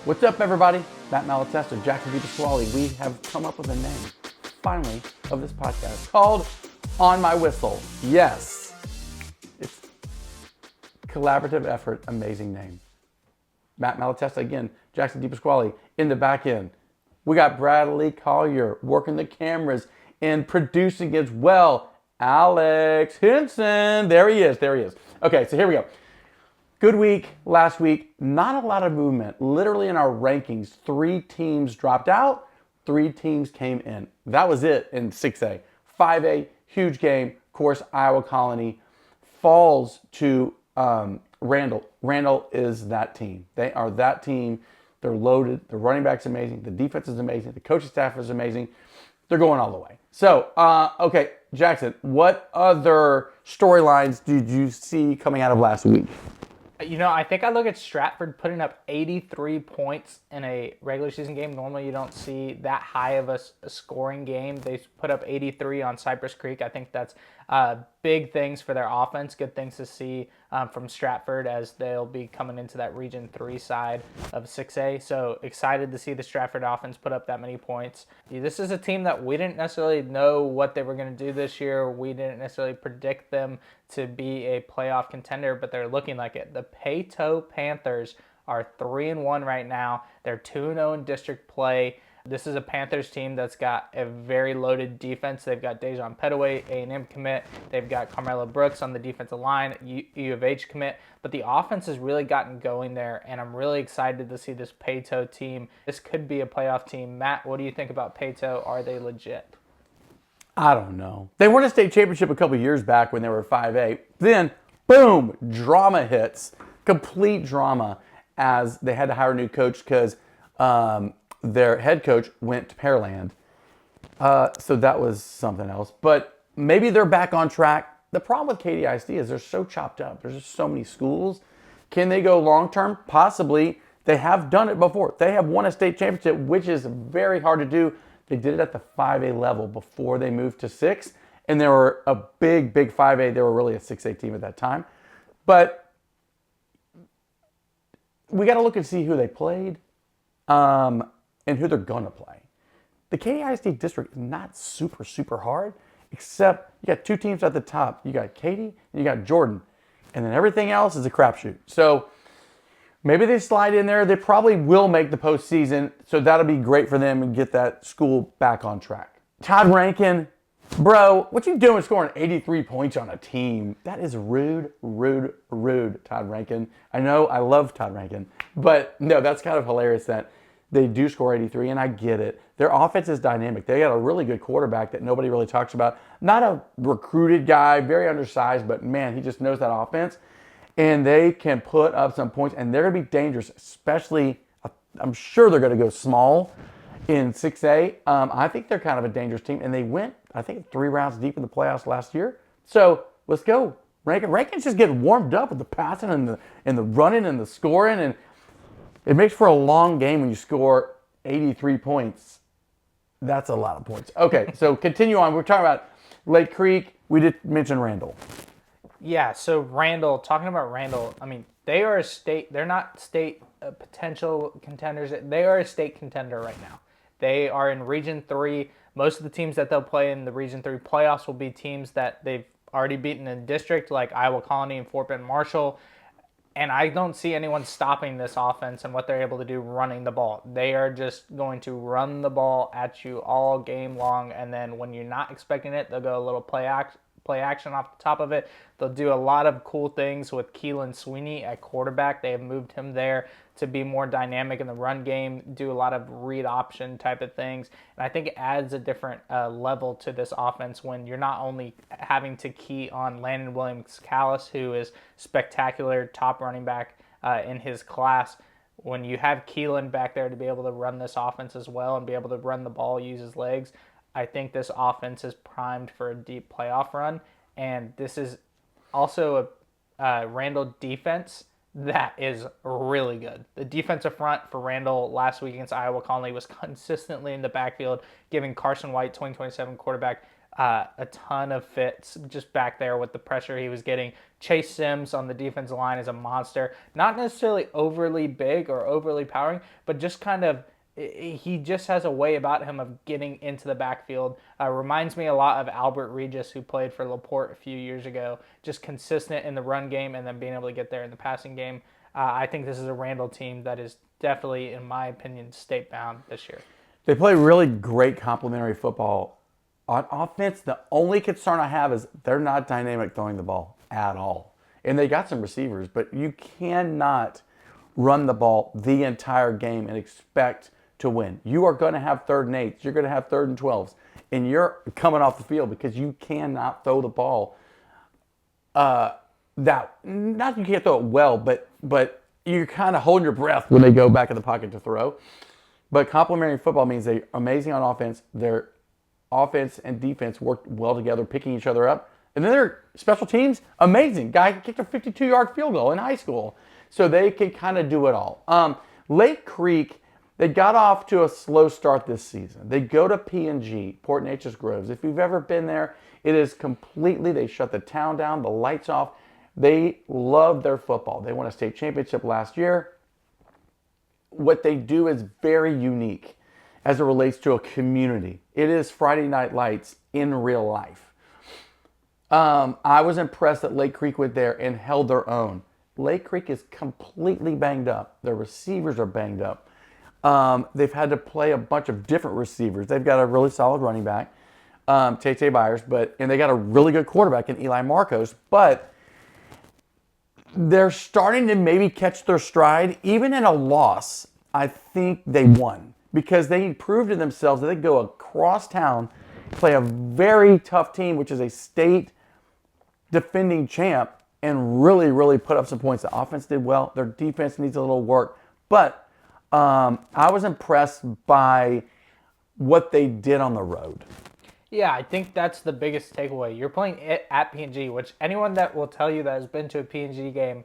What's up, everybody? Matt Malatesta, Jackson DePasquale. We have come up with a name, finally, of this podcast called On My Whistle. Yes, it's collaborative effort, amazing name. Matt Malatesta again, Jackson DePasquale in the back end. We got Bradley Collier working the cameras and producing as well. Alex Hinson, there he is. Okay, so here we go. Good week last week, not a lot of movement. Literally in our rankings, 3 teams dropped out, 3 teams came in. That was it in 6A. 5A, huge game. Of course, Iowa Colony falls to Randall. Randall is that team. They are that team. They're loaded. The running back's amazing. The defense is amazing. The coaching staff is amazing. They're going all the way. So, okay, Jackson, what other storylines did you see coming out of last week? You know, I think I look at Stratford putting up 83 points in a regular season game. Normally, you don't see that high of a scoring game. They put up 83 on Cypress Creek. I think that's big things for their offense. Good things to see from Stratford as they'll be coming into that Region 3 side of 6A. So excited to see the Stratford offense put up that many points. This is a team that we didn't necessarily know what they were going to do this year. We didn't necessarily predict them to be a playoff contender, but they're looking like it. The Peyto Panthers are 3-1 right now. They're 2-0 in district play. This is a Panthers team that's got a very loaded defense. They've got Dejon Petaway, A&M commit. They've got Carmelo Brooks on the defensive line, U of H commit. But the offense has really gotten going there, and I'm really excited to see this Peyto team. This could be a playoff team. Matt, what do you think about Peyto? Are they legit? I don't know. They won a state championship a couple years back when they were 5A. Then, boom, drama hits. Complete drama as they had to hire a new coach because their head coach went to Pearland. So that was something else. But maybe they're back on track. The problem with KDISD is they're so chopped up. There's just so many schools. Can they go long term? Possibly. They have done it before. They have won a state championship, which is very hard to do. They did it at the 5A level before they moved to 6. And they were a big 5A. They were really a 6A team at that time. But we got to look and see who they played and who they're going to play. The KDISD district is not super hard, except you got 2 teams at the top. You got Katy and you got Jordan. And then everything else is a crapshoot. So maybe they slide in there. They probably will make the postseason, so that'll be great for them and get that school back on track. Todd Rankin, bro, what you doing scoring 83 points on a team? That is rude, Todd Rankin. I know I love Todd Rankin, but no, that's kind of hilarious that they do score 83, and I get it. Their offense is dynamic. They got a really good quarterback that nobody really talks about. Not a recruited guy, very undersized, but man, he just knows that offense. And they can put up some points, and they're going to be dangerous, especially, I'm sure they're going to go small in 6A. I think they're kind of a dangerous team, and they went, I think, 3 rounds deep in the playoffs last year. So let's go. Rankin's just getting warmed up with the passing and the running and the scoring, and it makes for a long game when you score 83 points. That's a lot of points. Okay, so continue on. We're talking about Lake Creek. We did mention Randall. Yeah, so Randall, talking about Randall, I mean, they are a state, they're not state potential contenders. They are a state contender right now. They are in Region 3. Most of the teams that they'll play in the Region 3 playoffs will be teams that they've already beaten in district, like Iowa Colony and Fort Bend Marshall. And I don't see anyone stopping this offense and what they're able to do running the ball. They are just going to run the ball at you all game long, and then when you're not expecting it, they'll go a little play action off the top of it. They'll do a lot of cool things with Keelan Sweeney at quarterback. They have moved him there to be more dynamic in the run game, do a lot of read option type of things. And I think it adds a different level to this offense when you're not only having to key on Landon Williams-Callis, who is spectacular, top running back in his class. When you have Keelan back there to be able to run this offense as well and be able to run the ball, use his legs, I think this offense is primed for a deep playoff run. And this is also a Randall defense that is really good. The defensive front for Randall last week against Iowa Conley was consistently in the backfield, giving Carson White, 2027 quarterback, a ton of fits just back there with the pressure he was getting. Chase Sims on the defensive line is a monster. Not necessarily overly big or overly powering, but just kind of he just has a way about him of getting into the backfield. Reminds me a lot of Albert Regis, who played for LaPorte a few years ago. Just consistent in the run game and then being able to get there in the passing game. I think this is a Randall team that is definitely, in my opinion, state bound this year. They play really great complementary football. On offense, the only concern I have is they're not dynamic throwing the ball at all. And they got some receivers, but you cannot run the ball the entire game and expect to win. You are going to have 3rd and 8s. You're going to have 3rd and 12s. And you're coming off the field because you cannot throw the ball not you can't throw it well, but you're kind of holding your breath when they go back in the pocket to throw. But complementary football means they're amazing on offense. Their offense and defense work well together, picking each other up. And then their special teams, amazing. Guy kicked a 52-yard field goal in high school. So they can kind of do it all. Lake Creek, they got off to a slow start this season. They go to P&G, Port Neches Groves. If you've ever been there, it is completely, they shut the town down, the lights off. They love their football. They won a state championship last year. What they do is very unique as it relates to a community. It is Friday Night Lights in real life. I was impressed that Lake Creek went there and held their own. Lake Creek is completely banged up. Their receivers are banged up. They've had to play a bunch of different receivers. They've got a really solid running back, Tay Byers, and they got a really good quarterback in Eli Marcos, but they're starting to maybe catch their stride. Even in a loss, I think they won because they proved to themselves that they go across town, play a very tough team, which is a state defending champ, and really, really put up some points. The offense did well. Their defense needs a little work. But I was impressed by what they did on the road. Yeah, I think that's the biggest takeaway. You're playing it at P&G, which anyone that will tell you that has been to a P&G game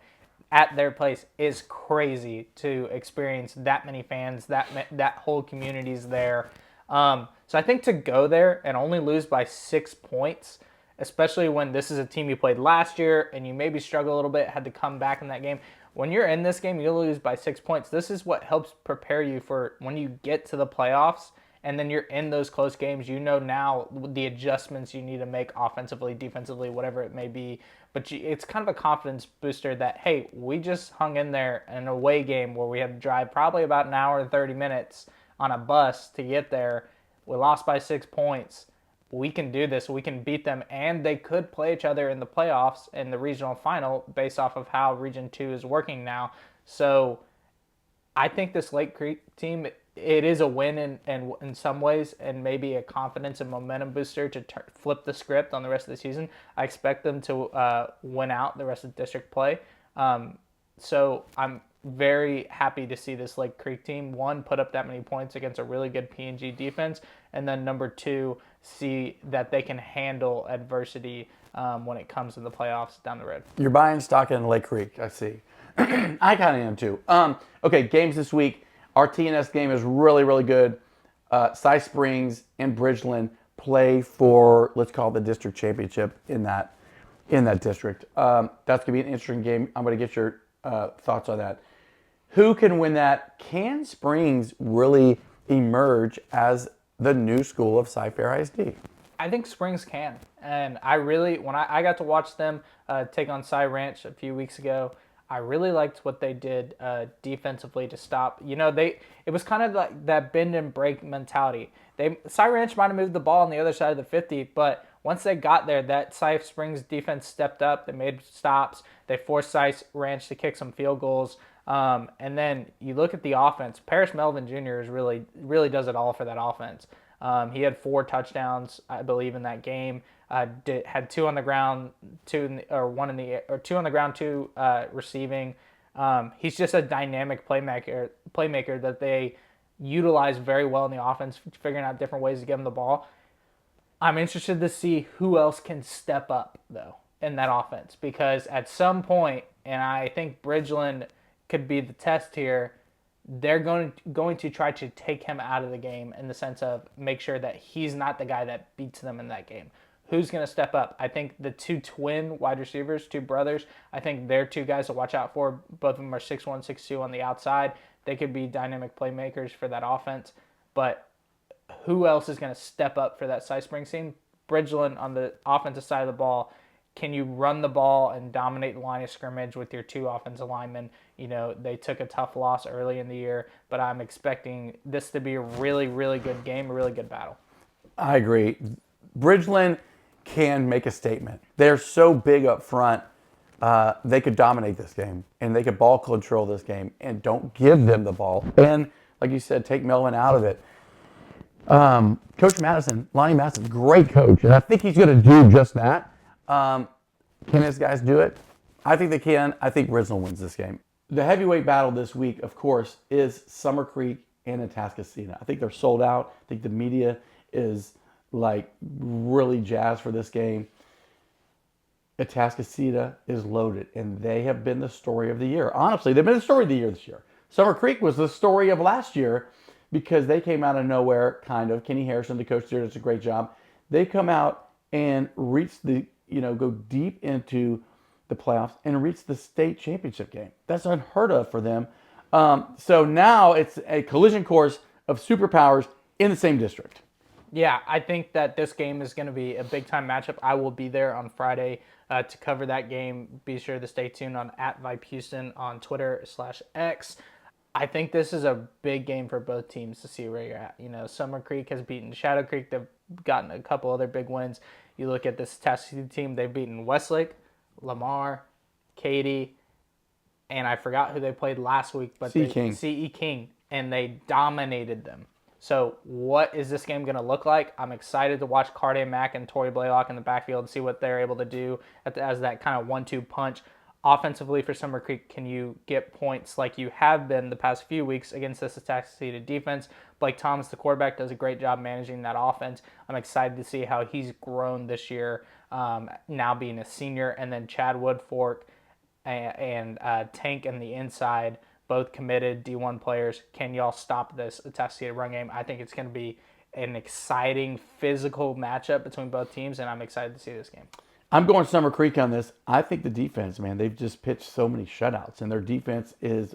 at their place is crazy to experience that many fans, that whole community's there. So I think to go there and only lose by 6 points, especially when this is a team you played last year and you maybe struggle a little bit, had to come back in that game. When you're in this game, you lose by 6 points. This is what helps prepare you for when you get to the playoffs and then you're in those close games. You know now the adjustments you need to make offensively, defensively, whatever it may be. But it's kind of a confidence booster that, hey, we just hung in there in an away game where we had to drive probably about an hour and 30 minutes on a bus to get there. We lost by 6 points. We can do this. We can beat them. And they could play each other in the playoffs in the regional final based off of how Region 2 is working now. So I think this Lake Creek team, it is a win in some ways and maybe a confidence and momentum booster to flip the script on the rest of the season. I expect them to win out the rest of district play. So I'm very happy to see this Lake Creek team, one, put up that many points against a really good P&G defense, and then number two, see that they can handle adversity when it comes to the playoffs down the road. You're buying stock in Lake Creek, I see. I kind of am too. Okay, games this week. Our TNS game is really, really good. Cy Springs and Bridgeland play for, let's call it the district championship in that district. That's going to be an interesting game. I'm going to get your thoughts on that. Who can win that? Can Springs really emerge as the new school of Cy-Fair ISD? I think Springs can. And I really, when I got to watch them take on Cy Ranch a few weeks ago, I really liked what they did defensively to stop. You know, it was kind of like that bend and break mentality. Cy Ranch might have moved the ball on the other side of the 50, but once they got there, that Cy Springs defense stepped up. They made stops. They forced Cy Ranch to kick some field goals. And then you look at the offense. Parrish Melvin Jr. really does it all for that offense. He had 4 touchdowns, I believe, in that game. Had 2 on the ground, 2 on the ground, 2 receiving. He's just a dynamic playmaker that they utilize very well in the offense, figuring out different ways to get him the ball. I'm interested to see who else can step up though in that offense, because at some point And I think Bridgeland could be the test here. They're going to try to take him out of the game in the sense of make sure that he's not the guy that beats them in that game. Who's going to step up? I think the two twin wide receivers, two brothers, I think they're two guys to watch out for. Both of them are 6'1", 6'2" on the outside. They could be dynamic playmakers for that offense. But who else is going to step up for that Cy Springsteen? Bridgeland on the offensive side of the ball. Can you run the ball and dominate the line of scrimmage with your two offensive linemen? You know, they took a tough loss early in the year, but I'm expecting this to be a really, really good game, a really good battle. I agree. Bridgeland can make a statement. They're so big up front, they could dominate this game, and they could ball control this game, and don't give them the ball. And, like you said, take Melvin out of it. Coach Madison, Lonnie Madison, great coach, and I think he's going to do just that. Can his guys do it? I think they can. I think Bridgeland wins this game. The heavyweight battle this week, of course, is Summer Creek and Atascocita. I think they're sold out. I think the media is like really jazzed for this game. Atascocita is loaded, and they have been the story of the year. Honestly, they've been the story of the year this year. Summer Creek was the story of last year because they came out of nowhere, kind of. Kenny Harrison, the coach there, does a great job. They come out and reach the, go deep into the playoffs and reach the state championship game. That's unheard of for them. So now it's a collision course of superpowers in the same district. Yeah, I think that this game is going to be a big-time matchup. I will be there on Friday to cover that game. Be sure to stay tuned on @VYPE on Twitter/X. I think this is a big game for both teams to see where you're at. Summer Creek has beaten Shadow Creek. They've gotten a couple other big wins. You look at this Atascocita team, they've beaten Westlake, Lamar, Katy, and I forgot who they played last week, but CE King, and they dominated them. So what is this game going to look like? I'm excited to watch Carday Mack and Torrey Blaylock in the backfield and see what they're able to do as that kind of 1-2 punch. Offensively for Summer Creek, can you get points like you have been the past few weeks against this Atascocita defense? Blake Thomas, the quarterback, does a great job managing that offense. I'm excited to see how he's grown this year, now being a senior. And then Chad Woodfork and Tank on the inside, both committed D1 players. Can y'all stop this Atascocita run game? I think it's going to be an exciting physical matchup between both teams, and I'm excited to see this game. I'm going Summer Creek on this. I think the defense, man, they've just pitched so many shutouts, and their defense is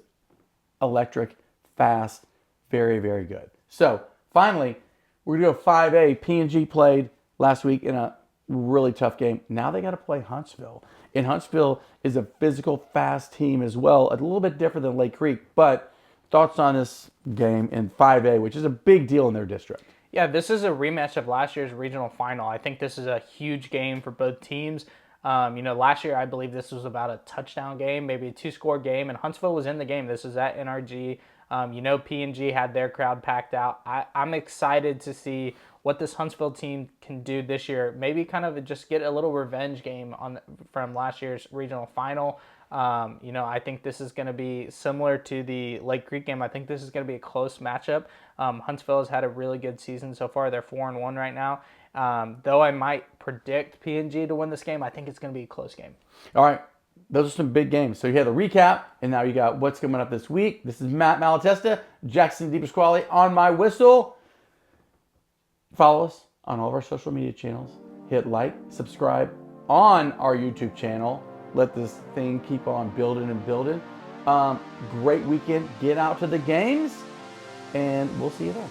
electric, fast, very, very good. So, finally, we're going to go 5A. P&G played last week in a really tough game. Now they got to play Huntsville. And Huntsville is a physical, fast team as well, a little bit different than Lake Creek. But thoughts on this game in 5A, which is a big deal in their district? Yeah, this is a rematch of last year's regional final. I think this is a huge game for both teams. Last year I believe this was about a touchdown game, maybe a 2-score game, and Huntsville was in the game. This is at NRG. P&G had their crowd packed out. I'm excited to see what this Huntsville team can do this year. Maybe kind of just get a little revenge game from last year's regional final. I think this is going to be similar to the Lake Creek game. I think this is going to be a close matchup. Huntsville has had a really good season so far. They're 4-1 right now. Though I might predict P&G to win this game, I think it's going to be a close game. All right. Those are some big games. So you had the recap, and now you got what's coming up this week. This is Matt Malatesta, Jackson DePasquale on my whistle. Follow us on all of our social media channels. Hit like, subscribe on our YouTube channel. Let this thing keep on building and building. Great weekend. Get out to the games, and we'll see you there.